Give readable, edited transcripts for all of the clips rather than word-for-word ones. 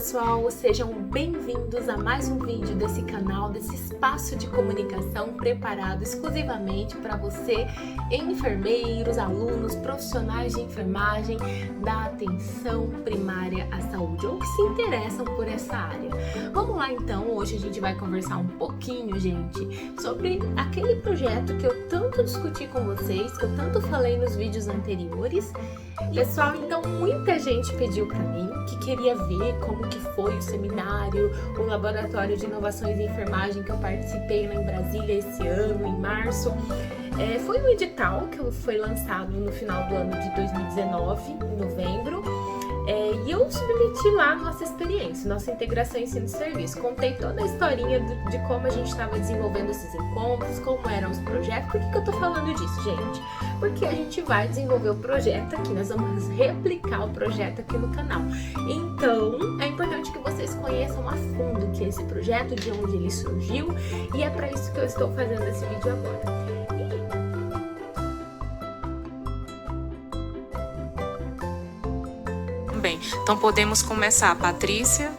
pessoal, sejam bem-vindos a mais um vídeo desse canal, desse espaço de comunicação preparado exclusivamente para você, enfermeiros, alunos, profissionais de enfermagem da atenção primária à saúde ou que se interessam por essa área. Vamos lá então, hoje a gente vai conversar um pouquinho, gente, sobre aquele projeto que eu tanto discuti com vocês, que eu tanto falei nos vídeos anteriores. Pessoal, então muita gente pediu para mim que queria ver como que foi o seminário, o laboratório de inovações em enfermagem que eu participei lá em Brasília esse ano, em março. Foi um edital que foi lançado no final do ano de 2019, em novembro. E eu submeti lá nossa experiência, nossa integração ensino-serviço. Contei toda a historinha de como a gente estava desenvolvendo esses encontros, como eram os projetos. Por que eu tô falando disso, gente? Porque a gente vai desenvolver o projeto aqui, nós vamos replicar o projeto aqui no canal. Então, é importante que vocês conheçam a fundo que esse projeto, de onde ele surgiu, e é para isso que eu estou fazendo esse vídeo agora. Bem, então podemos começar. Patrícia.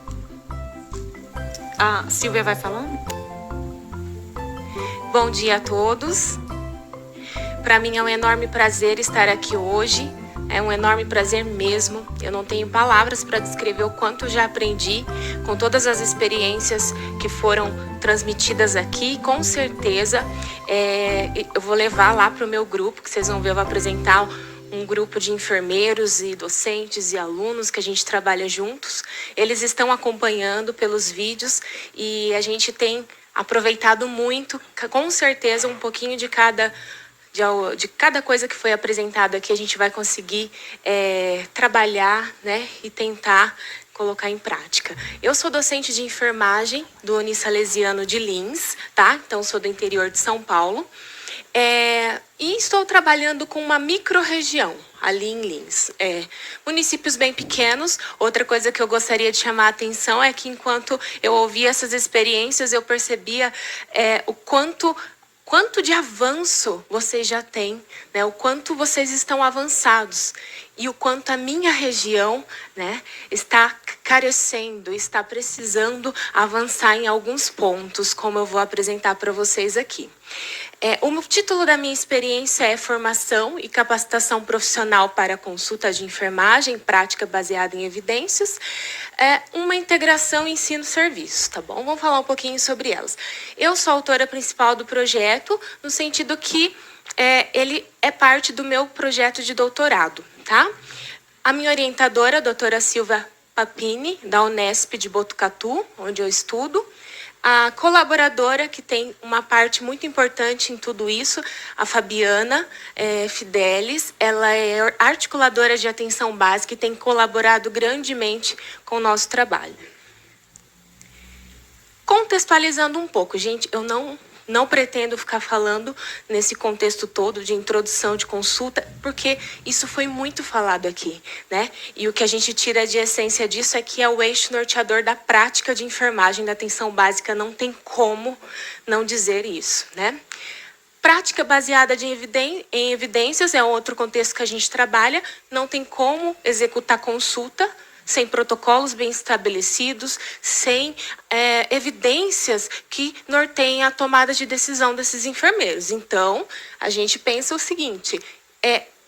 A Silvia vai falando? Bom dia a todos. Para mim é um enorme prazer estar aqui hoje. É um enorme prazer mesmo. Eu não tenho palavras para descrever o quanto já aprendi com todas as experiências que foram transmitidas aqui. Com certeza, eu vou levar lá para o meu grupo, que vocês vão ver, eu vou apresentar um grupo de enfermeiros e docentes e alunos que a gente trabalha juntos. Eles estão acompanhando pelos vídeos e a gente tem aproveitado muito, com certeza, um pouquinho de cada coisa que foi apresentada aqui. A gente vai conseguir trabalhar, né, e tentar colocar em prática. Eu sou docente de enfermagem do Unisalesiano de Lins, tá? Então, sou do interior de São Paulo. E estou trabalhando com uma micro-região ali em Lins. Municípios bem pequenos. Outra coisa que eu gostaria de chamar a atenção é que enquanto eu ouvia essas experiências, eu percebia o quanto de avanço vocês já têm, né? O quanto vocês estão avançados e o quanto a minha região, né, está carecendo, está precisando avançar em alguns pontos, como eu vou apresentar para vocês aqui. O título da minha experiência é Formação e Capacitação Profissional para Consulta de Enfermagem, Prática Baseada em Evidências, uma integração ensino-serviço, tá bom? Vamos falar um pouquinho sobre elas. Eu sou a autora principal do projeto, no sentido que ele é parte do meu projeto de doutorado, tá? A minha orientadora, a doutora Silvia Papini, da Unesp de Botucatu, onde eu estudo. A colaboradora, que tem uma parte muito importante em tudo isso, a Fabiana Fidelis, ela é articuladora de atenção básica e tem colaborado grandemente com o nosso trabalho. Contextualizando um pouco, gente, eu não pretendo ficar falando nesse contexto todo de introdução de consulta, porque isso foi muito falado aqui, né? E o que a gente tira de essência disso é que é o eixo norteador da prática de enfermagem da atenção básica, não tem como não dizer isso, né? Prática baseada em evidências é outro contexto que a gente trabalha, não tem como executar consulta sem protocolos bem estabelecidos, sem evidências que norteiem a tomada de decisão desses enfermeiros. Então, a gente pensa o seguinte,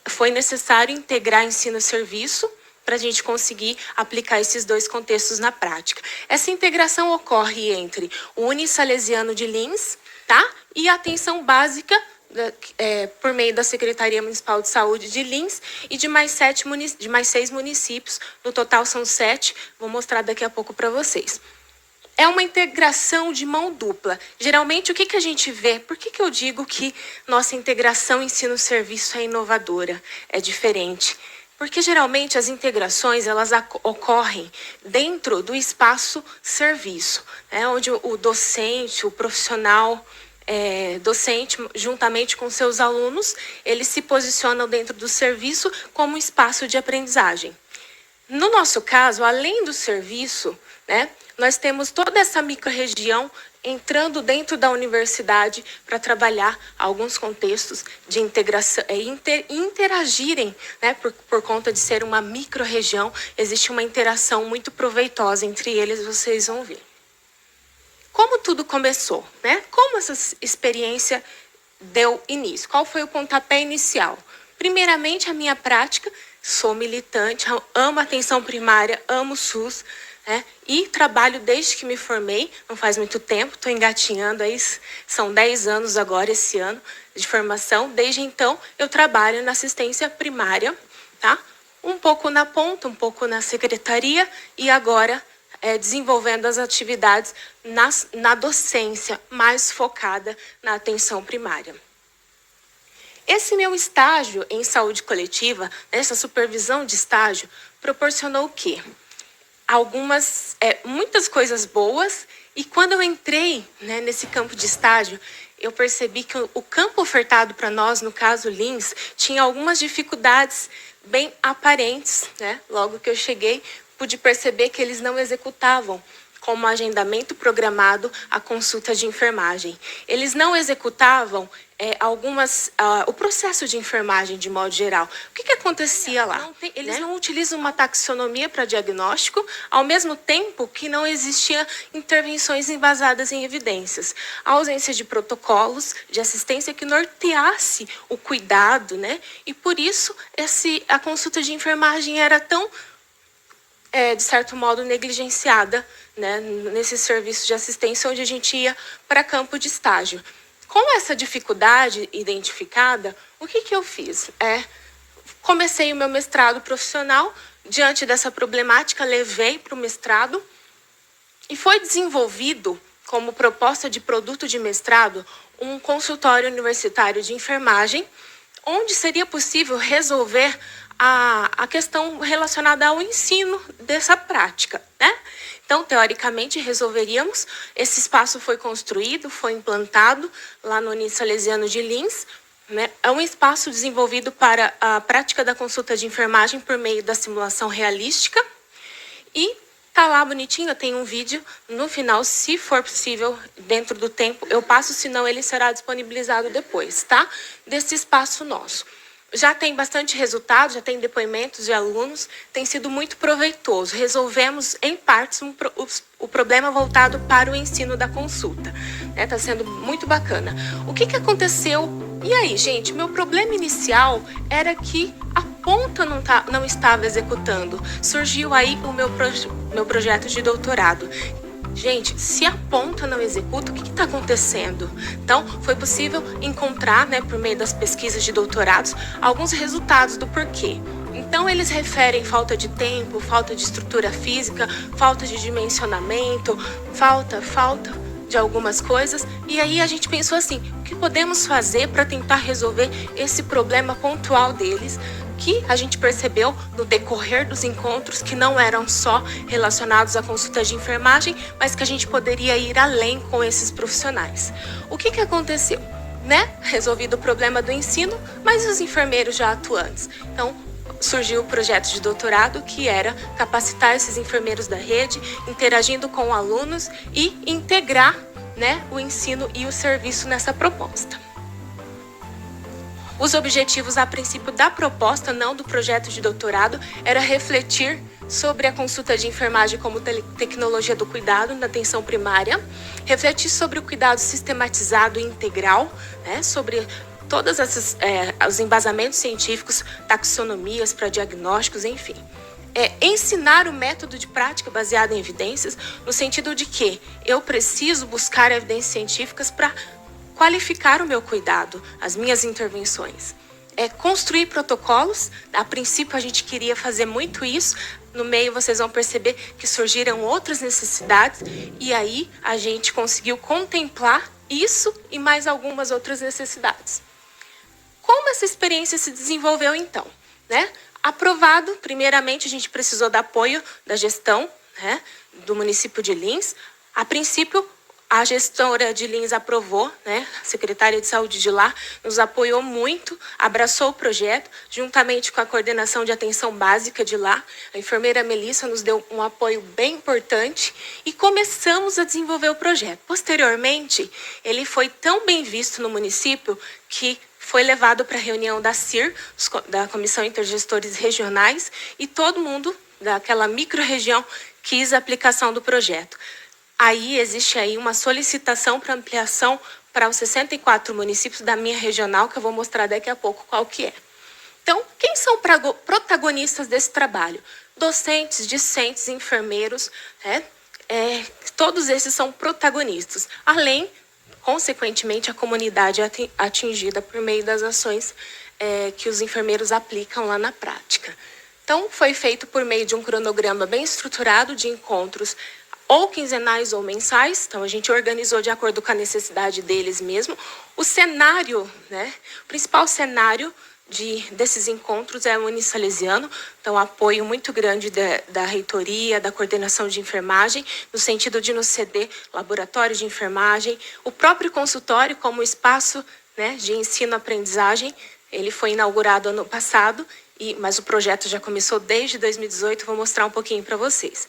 foi necessário integrar ensino-serviço para a gente conseguir aplicar esses dois contextos na prática. Essa integração ocorre entre o Unisalesiano de Lins, tá? E a atenção básica por meio da Secretaria Municipal de Saúde de Lins e de mais 6 municípios, no total são 7, vou mostrar daqui a pouco para vocês. É uma integração de mão dupla. Geralmente, o que a gente vê? Por que eu digo que nossa integração ensino-serviço é inovadora, é diferente? Porque geralmente as integrações elas ocorrem dentro do espaço serviço, né? Onde o docente, o profissional docente, juntamente com seus alunos, eles se posicionam dentro do serviço como espaço de aprendizagem. No nosso caso, além do serviço, né, nós temos toda essa microrregião entrando dentro da universidade para trabalhar alguns contextos de integração, interagirem, né, por conta de ser uma microrregião, existe uma interação muito proveitosa entre eles, vocês vão ver. Como tudo começou, né? Como essa experiência deu início? Qual foi o pontapé inicial? Primeiramente, a minha prática, sou militante, amo a atenção primária, amo o SUS, né? E trabalho desde que me formei, não faz muito tempo, estou engatinhando aí, são 10 anos agora, esse ano, de formação. Desde então, eu trabalho na assistência primária, tá? Um pouco na ponta, um pouco na secretaria e agora desenvolvendo as atividades na docência, mais focada na atenção primária. Esse meu estágio em saúde coletiva, essa supervisão de estágio, proporcionou o quê? Muitas coisas boas, e quando eu entrei, né, nesse campo de estágio, eu percebi que o campo ofertado para nós, no caso Lins, tinha algumas dificuldades bem aparentes, né? Logo que eu cheguei, pude perceber que eles não executavam como agendamento programado a consulta de enfermagem. Eles não executavam o processo de enfermagem de modo geral. O que acontecia lá? Eles não utilizam uma taxonomia para diagnóstico, ao mesmo tempo que não existia intervenções embasadas em evidências. A ausência de protocolos de assistência que norteasse o cuidado, né? E por isso a consulta de enfermagem era tão de certo modo, negligenciada, né, nesse serviço de assistência onde a gente ia para campo de estágio. Com essa dificuldade identificada, o que eu fiz? Comecei o meu mestrado profissional, diante dessa problemática, levei para o mestrado e foi desenvolvido, como proposta de produto de mestrado, um consultório universitário de enfermagem, onde seria possível resolver a questão relacionada ao ensino dessa prática, né? Então, teoricamente, resolveríamos. Esse espaço foi construído, foi implantado lá no Unis Salesiano de Lins, né? É um espaço desenvolvido para a prática da consulta de enfermagem por meio da simulação realística. E tá lá bonitinho, eu tenho um vídeo no final, se for possível, dentro do tempo, eu passo, senão ele será disponibilizado depois, tá? Desse espaço nosso. Já tem bastante resultado, já tem depoimentos de alunos, tem sido muito proveitoso. Resolvemos, em partes, o problema voltado para o ensino da consulta. Está sendo muito bacana. O que aconteceu? E aí, gente, meu problema inicial era que a ponta não estava executando. Surgiu aí o meu projeto de doutorado. Gente, se a ponta não executa, o que está acontecendo? Então, foi possível encontrar, né, por meio das pesquisas de doutorados, alguns resultados do porquê. Então, eles referem falta de tempo, falta de estrutura física, falta de dimensionamento, falta de algumas coisas. E aí a gente pensou assim, o que podemos fazer para tentar resolver esse problema pontual deles? Que a gente percebeu no decorrer dos encontros que não eram só relacionados à consulta de enfermagem, mas que a gente poderia ir além com esses profissionais. O que aconteceu? Né? Resolvido o problema do ensino, mas os enfermeiros já atuantes. Então, surgiu o projeto de doutorado, que era capacitar esses enfermeiros da rede, interagindo com alunos e integrar, né, o ensino e o serviço nessa proposta. Os objetivos, a princípio, da proposta, não do projeto de doutorado, era refletir sobre a consulta de enfermagem como tecnologia do cuidado na atenção primária, refletir sobre o cuidado sistematizado e integral, né, sobre todos os embasamentos científicos, taxonomias para diagnósticos, enfim. Ensinar o método de prática baseado em evidências, no sentido de que eu preciso buscar evidências científicas para qualificar o meu cuidado, as minhas intervenções. Construir protocolos. A princípio, a gente queria fazer muito isso. No meio, vocês vão perceber que surgiram outras necessidades. E aí, a gente conseguiu contemplar isso e mais algumas outras necessidades. Como essa experiência se desenvolveu, então? Né? Aprovado, primeiramente, a gente precisou do apoio da gestão, né, do município de Lins. A princípio, A gestora de Lins aprovou, né? A secretária de saúde de lá nos apoiou muito, abraçou o projeto, juntamente com a coordenação de atenção básica de lá. A enfermeira Melissa nos deu um apoio bem importante e começamos a desenvolver o projeto. Posteriormente, ele foi tão bem visto no município que foi levado para a reunião da CIR, da Comissão Intergestores Regionais, e todo mundo daquela micro-região quis a aplicação do projeto. Aí existe aí uma solicitação para ampliação para os 64 municípios da minha regional, que eu vou mostrar daqui a pouco qual que é. Então, quem são protagonistas desse trabalho? Docentes, discentes, enfermeiros, né? Todos esses são protagonistas. Além, consequentemente, a comunidade atingida por meio das ações que os enfermeiros aplicam lá na prática. Então, foi feito por meio de um cronograma bem estruturado de encontros ou quinzenais ou mensais. Então, a gente organizou de acordo com a necessidade deles mesmo. O cenário, né? O principal cenário desses encontros é o Unisalesiano, então apoio muito grande da reitoria, da coordenação de enfermagem, no sentido de nos ceder laboratório de enfermagem, o próprio consultório como espaço, né, de ensino-aprendizagem. Ele foi inaugurado ano passado, mas o projeto já começou desde 2018, vou mostrar um pouquinho para vocês.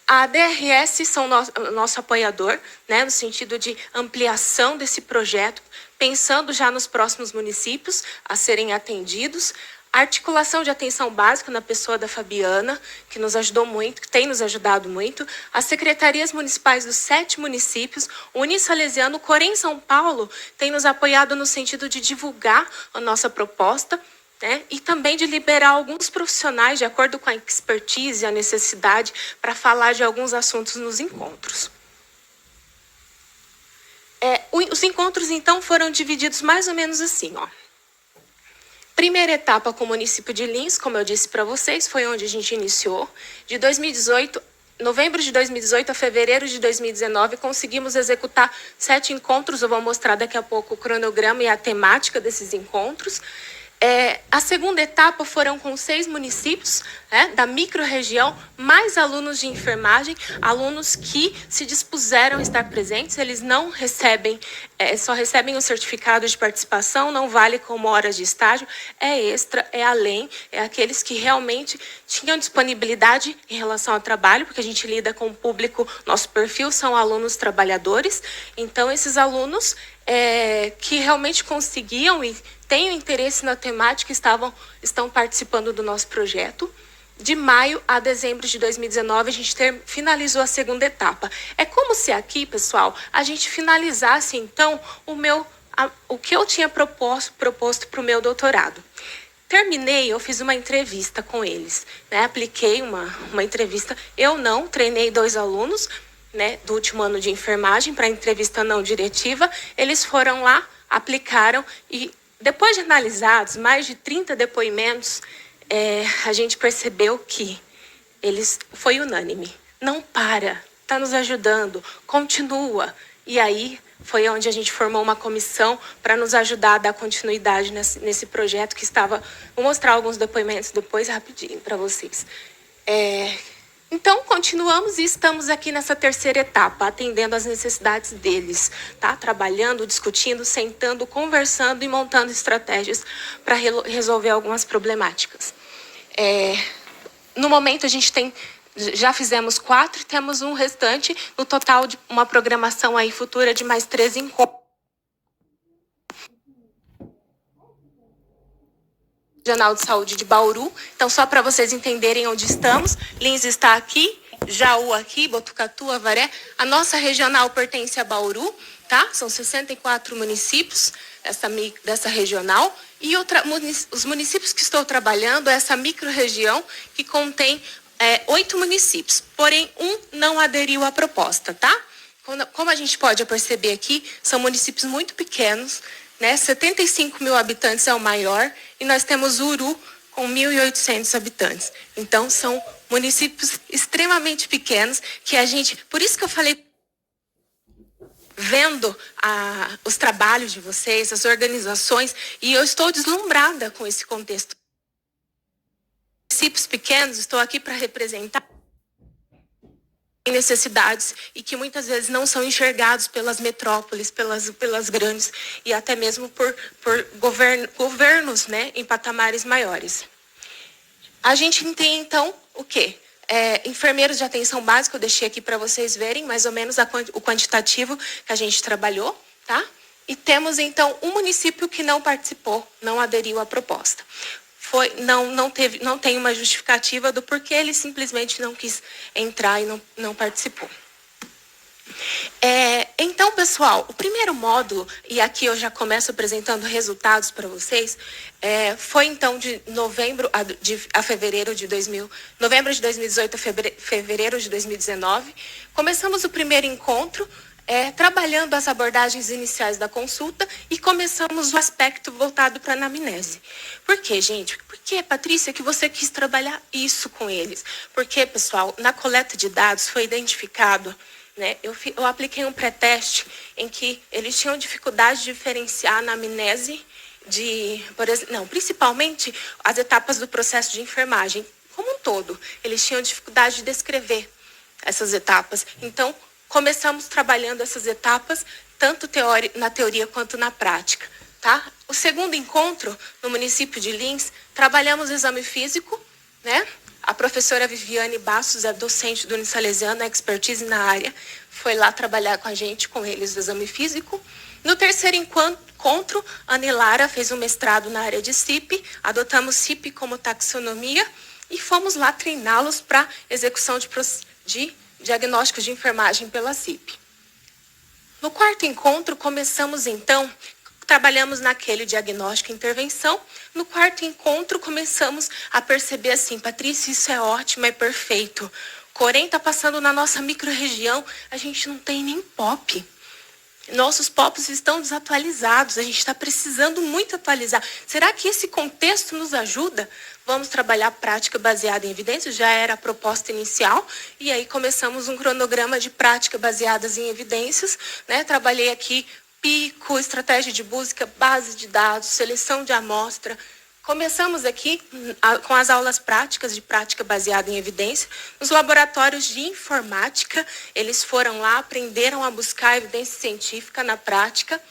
A DRS são nosso apoiador, né, no sentido de ampliação desse projeto, pensando já nos próximos municípios a serem atendidos. A articulação de atenção básica na pessoa da Fabiana, que nos ajudou muito, que tem nos ajudado muito. As secretarias municipais dos 7 municípios, o Unisalesiano, o Corém São Paulo, tem nos apoiado no sentido de divulgar a nossa proposta, né, e também de liberar alguns profissionais, de acordo com a expertise e a necessidade, para falar de alguns assuntos nos encontros. Os encontros, então, foram divididos mais ou menos assim, ó. Primeira etapa com o município de Lins, como eu disse para vocês, foi onde a gente iniciou. De 2018, novembro de 2018 a fevereiro de 2019, conseguimos executar 7 encontros. Eu vou mostrar daqui a pouco o cronograma e a temática desses encontros. A segunda etapa foram com 6 municípios, né, da micro-região, mais alunos de enfermagem, alunos que se dispuseram a estar presentes. Eles não recebem, só recebem o certificado de participação, não vale como horas de estágio, é extra, é além, é aqueles que realmente tinham disponibilidade em relação ao trabalho, porque a gente lida com o público, nosso perfil são alunos trabalhadores, então esses alunos que realmente conseguiam e têm interesse na temática estão participando do nosso projeto. De maio a dezembro de 2019, a gente finalizou a segunda etapa. É como se aqui, pessoal, a gente finalizasse, então, o que eu tinha proposto para o meu doutorado. Terminei, eu fiz uma entrevista com eles, né? Apliquei uma entrevista. Eu não treinei 2 alunos, né, do último ano de enfermagem para entrevista não diretiva. Eles foram lá, aplicaram e depois de analisados mais de 30 depoimentos, a gente percebeu que foi unânime. Não para, está nos ajudando, continua. E aí foi onde a gente formou uma comissão para nos ajudar a dar continuidade nesse projeto que estava... Vou mostrar alguns depoimentos depois rapidinho para vocês. Então, continuamos e estamos aqui nessa terceira etapa, atendendo às necessidades deles, tá? Trabalhando, discutindo, sentando, conversando e montando estratégias para resolver algumas problemáticas. No momento, a gente já fizemos 4 e temos um restante, no total de uma programação aí futura de mais 13 encontros. Regional de Saúde de Bauru. Então, só para vocês entenderem onde estamos, Lins está aqui, Jaú aqui, Botucatu, Avaré. A nossa regional pertence a Bauru, tá? São 64 municípios dessa regional. E os municípios que estou trabalhando, essa micro-região que contém 8 municípios. Porém, um não aderiu à proposta, tá? Como a gente pode perceber aqui, são municípios muito pequenos, né? 75 mil habitantes é o maior, e nós temos Uru com 1.800 habitantes. Então, são municípios extremamente pequenos que a gente... Por isso que eu falei, vendo os trabalhos de vocês, as organizações, e eu estou deslumbrada com esse contexto. Municípios pequenos, estou aqui para representar necessidades e que muitas vezes não são enxergados pelas metrópoles, pelas grandes e até mesmo por governos, né, em patamares maiores. A gente tem, então, o quê? Enfermeiros de atenção básica, eu deixei aqui para vocês verem mais ou menos o quantitativo que a gente trabalhou, tá? E temos, então, um município que não participou, não aderiu à proposta. Não tem uma justificativa do porquê ele simplesmente não quis entrar e não participou. Então, pessoal, o primeiro módulo, e aqui eu já começo apresentando resultados para vocês, foi então de novembro de 2018 a fevereiro de 2019. Começamos o primeiro encontro, trabalhando as abordagens iniciais da consulta e começamos o aspecto voltado para a anamnese. Por quê, gente? Por que, Patrícia, que você quis trabalhar isso com eles? Porque, pessoal, na coleta de dados foi identificado, né, eu apliquei um pré-teste em que eles tinham dificuldade de diferenciar a anamnese principalmente as etapas do processo de enfermagem como um todo. Eles tinham dificuldade de descrever essas etapas. Então, começamos trabalhando essas etapas, tanto na teoria quanto na prática. Tá? O segundo encontro, no município de Lins, trabalhamos o exame físico, né? A professora Viviane Bastos é docente do Unisalesiano, expertise na área, foi lá trabalhar com a gente, com eles, o exame físico. No terceiro encontro, a Nelara fez um mestrado na área de CIP, adotamos CIP como taxonomia e fomos lá treiná-los para execução de diagnósticos de enfermagem pela CIP. No quarto encontro, trabalhamos naquele diagnóstico e intervenção. No quarto encontro, começamos a perceber assim, Patrícia, isso é ótimo, é perfeito. Porém, está passando na nossa micro-região, a gente não tem nem POP. Nossos POPs estão desatualizados, a gente está precisando muito atualizar. Será que esse contexto nos ajuda? Vamos trabalhar prática baseada em evidências, já era a proposta inicial, e aí começamos um cronograma de prática baseadas em evidências, né? Trabalhei aqui pico, estratégia de busca, base de dados, seleção de amostra. Começamos aqui com as aulas práticas de prática baseada em evidência. Nos laboratórios de informática, eles foram lá, aprenderam a buscar evidência científica na prática.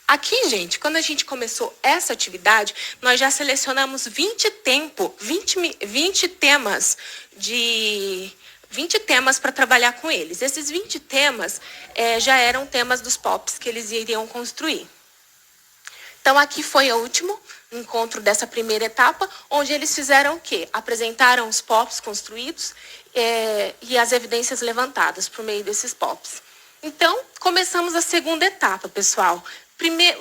Aqui, gente, quando a gente começou essa atividade, nós já selecionamos 20 temas para trabalhar com eles. Esses 20 temas já eram temas dos POPs que eles iriam construir. Então, aqui foi o último encontro dessa primeira etapa, onde eles fizeram o quê? Apresentaram os POPs construídos e as evidências levantadas por meio desses POPs. Então, começamos a segunda etapa, pessoal.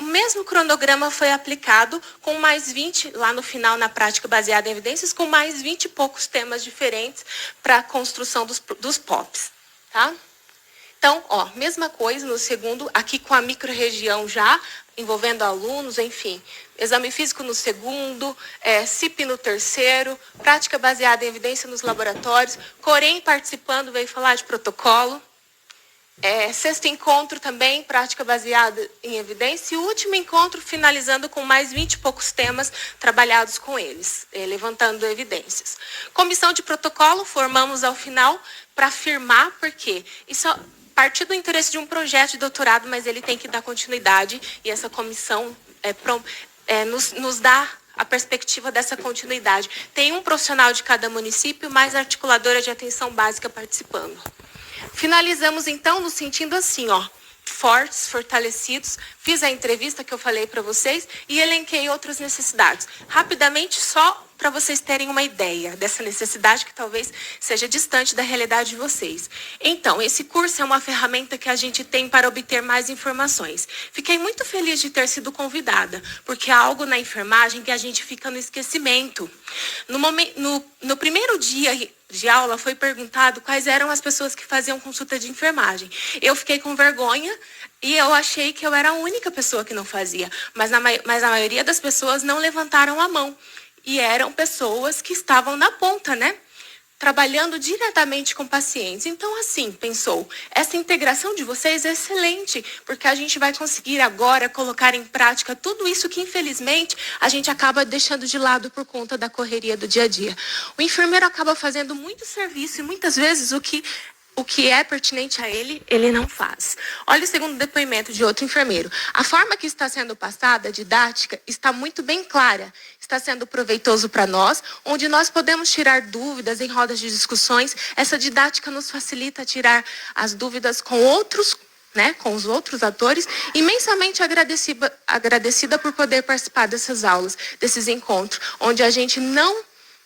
O mesmo cronograma foi aplicado com mais 20, lá no final, na prática baseada em evidências, com mais 20 e poucos temas diferentes para a construção dos POPs. Tá? Então, mesma coisa no segundo, aqui com a micro-região já, envolvendo alunos, enfim. Exame físico no segundo, CIP no terceiro, prática baseada em evidência nos laboratórios, Corém participando, veio falar de protocolo. Sexto encontro também, prática baseada em evidência. E o último encontro, finalizando com mais 20 e poucos temas trabalhados com eles, levantando evidências. Comissão de protocolo, formamos ao final para firmar, porque isso partir do interesse de um projeto de doutorado, mas ele tem que dar continuidade, e essa comissão nos dá a perspectiva dessa continuidade. Tem um profissional de cada município, mais articuladora de atenção básica participando. Finalizamos, então, nos sentindo assim, fortes, fortalecidos. Fiz a entrevista que eu falei para vocês e elenquei outras necessidades. Rapidamente, só para vocês terem uma ideia dessa necessidade que talvez seja distante da realidade de vocês. Então, esse curso é uma ferramenta que a gente tem para obter mais informações. Fiquei muito feliz de ter sido convidada, porque é algo na enfermagem que a gente fica no esquecimento. No primeiro dia de aula foi perguntado quais eram as pessoas que faziam consulta de enfermagem. Eu fiquei com vergonha e eu achei que eu era a única pessoa que não fazia, mas a maioria das pessoas não levantaram a mão. E eram pessoas que estavam na ponta, né? trabalhando diretamente com pacientes. Então, assim, pensou, essa integração de vocês é excelente, porque a gente vai conseguir agora colocar em prática tudo isso que, infelizmente, a gente acaba deixando de lado por conta da correria do dia a dia. O enfermeiro acaba fazendo muito serviço e muitas vezes o que é pertinente a ele, ele não faz. Olha o segundo depoimento de outro enfermeiro. A forma que está sendo passada, a didática, está muito bem clara. Está sendo proveitoso para nós, onde nós podemos tirar dúvidas em rodas de discussões. Essa didática nos facilita tirar as dúvidas com outros, com os outros atores, imensamente agradecida por poder participar dessas aulas, desses encontros, onde a gente não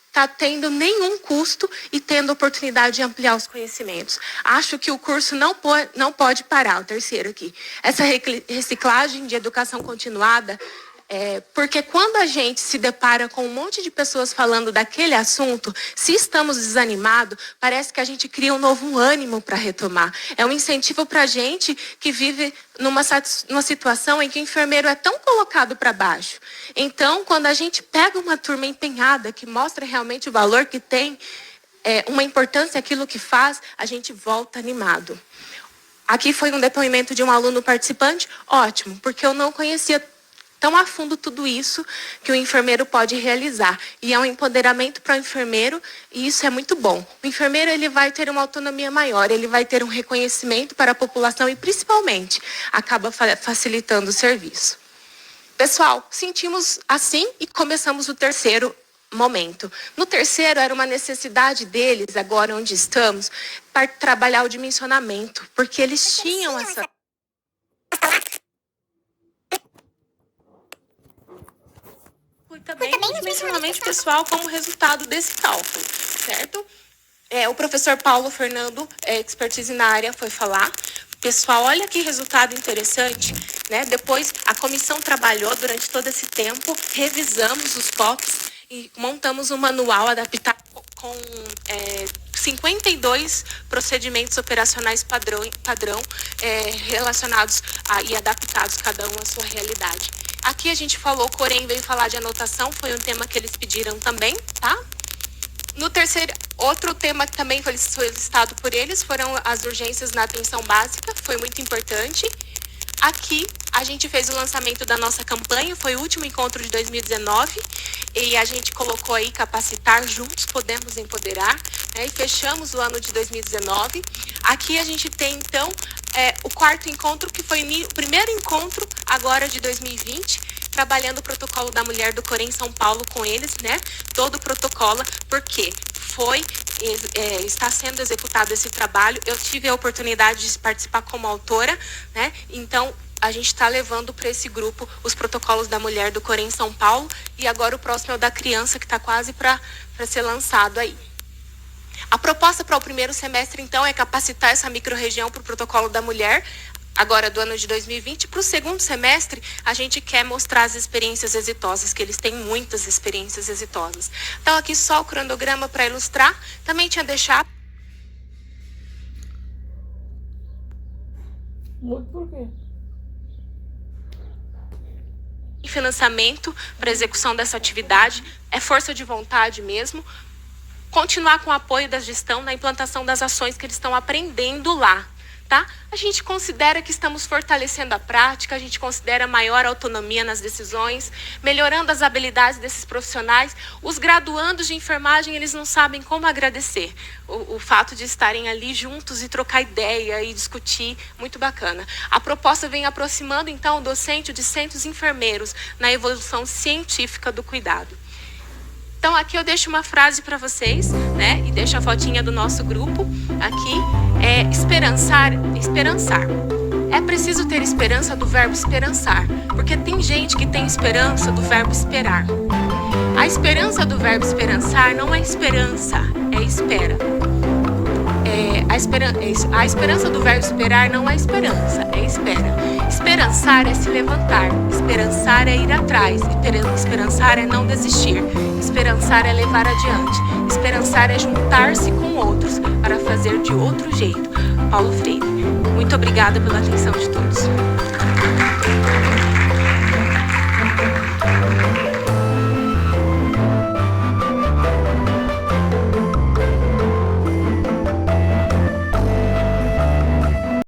está tendo nenhum custo e tendo oportunidade de ampliar os conhecimentos. Acho que o curso não pode parar, o terceiro aqui. Essa reciclagem de educação continuada, porque quando a gente se depara com um monte de pessoas falando daquele assunto, se estamos desanimados, parece que a gente cria um novo ânimo para retomar. É um incentivo para a gente que vive numa situação em que o enfermeiro é tão colocado para baixo. Então, quando a gente pega uma turma empenhada, que mostra realmente o valor que tem, uma importância aquilo que faz, a gente volta animado. Aqui foi um depoimento de um aluno participante, ótimo, porque eu não conhecia tão a fundo tudo isso que o enfermeiro pode realizar. E é um empoderamento para o enfermeiro e isso é muito bom. O enfermeiro ele vai ter uma autonomia maior, ele vai ter um reconhecimento para a população e principalmente acaba facilitando o serviço. Pessoal, sentimos assim e começamos o terceiro momento. No terceiro era uma necessidade deles, agora onde estamos, para trabalhar o dimensionamento, porque eles tinham essa... Também o dimensionamento pessoal como resultado desse cálculo, certo? O professor Paulo Fernando, expertise na área, foi falar. Pessoal, olha que resultado interessante, né? Depois a comissão trabalhou durante todo esse tempo, revisamos os POPs e montamos um manual adaptado com 52 procedimentos operacionais padrão relacionados e adaptados cada um à sua realidade. Aqui a gente falou, Corém veio falar de anotação, foi um tema que eles pediram também, tá? No terceiro, outro tema que também foi solicitado por eles foram as urgências na atenção básica, foi muito importante. Aqui a gente fez o lançamento da nossa campanha, foi o último encontro de 2019 e a gente colocou aí capacitar, juntos podemos empoderar, né? E fechamos o ano de 2019. Aqui a gente tem então o quarto encontro, que foi o primeiro encontro agora de 2020, trabalhando o protocolo da mulher do Corém São Paulo com eles, né? Todo o protocolo, porque está sendo executado esse trabalho. Eu tive a oportunidade de participar como autora, né? Então, a gente está levando para esse grupo os protocolos da mulher do Corém São Paulo e agora o próximo é o da criança, que está quase para ser lançado aí. A proposta para o primeiro semestre, então, é capacitar essa microrregião para o protocolo da mulher, agora do ano de 2020. Para o segundo semestre, a gente quer mostrar as experiências exitosas, que eles têm muitas experiências exitosas. Então, aqui só o cronograma para ilustrar. Também tinha deixado... Muito por quê? Financiamento para execução dessa atividade, é força de vontade mesmo. Continuar com o apoio da gestão na implantação das ações que eles estão aprendendo lá, tá? A gente considera que estamos fortalecendo a prática, a gente considera maior autonomia nas decisões, melhorando as habilidades desses profissionais. Os graduandos de enfermagem, eles não sabem como agradecer o fato de estarem ali juntos e trocar ideia e discutir, muito bacana. A proposta vem aproximando, então, o docente, o discente, os enfermeiros na evolução científica do cuidado. Então, aqui eu deixo uma frase para vocês, né? E deixo a fotinha do nosso grupo aqui. Esperançar. É preciso ter esperança do verbo esperançar, porque tem gente que tem esperança do verbo esperar. A esperança do verbo esperançar não é esperança, é espera. A esperança do verbo esperar não é esperança, é espera. Esperançar é se levantar, esperançar é ir atrás, esperançar é não desistir, esperançar é levar adiante, esperançar é juntar-se com outros para fazer de outro jeito. Paulo Freire. Muito obrigada pela atenção de todos.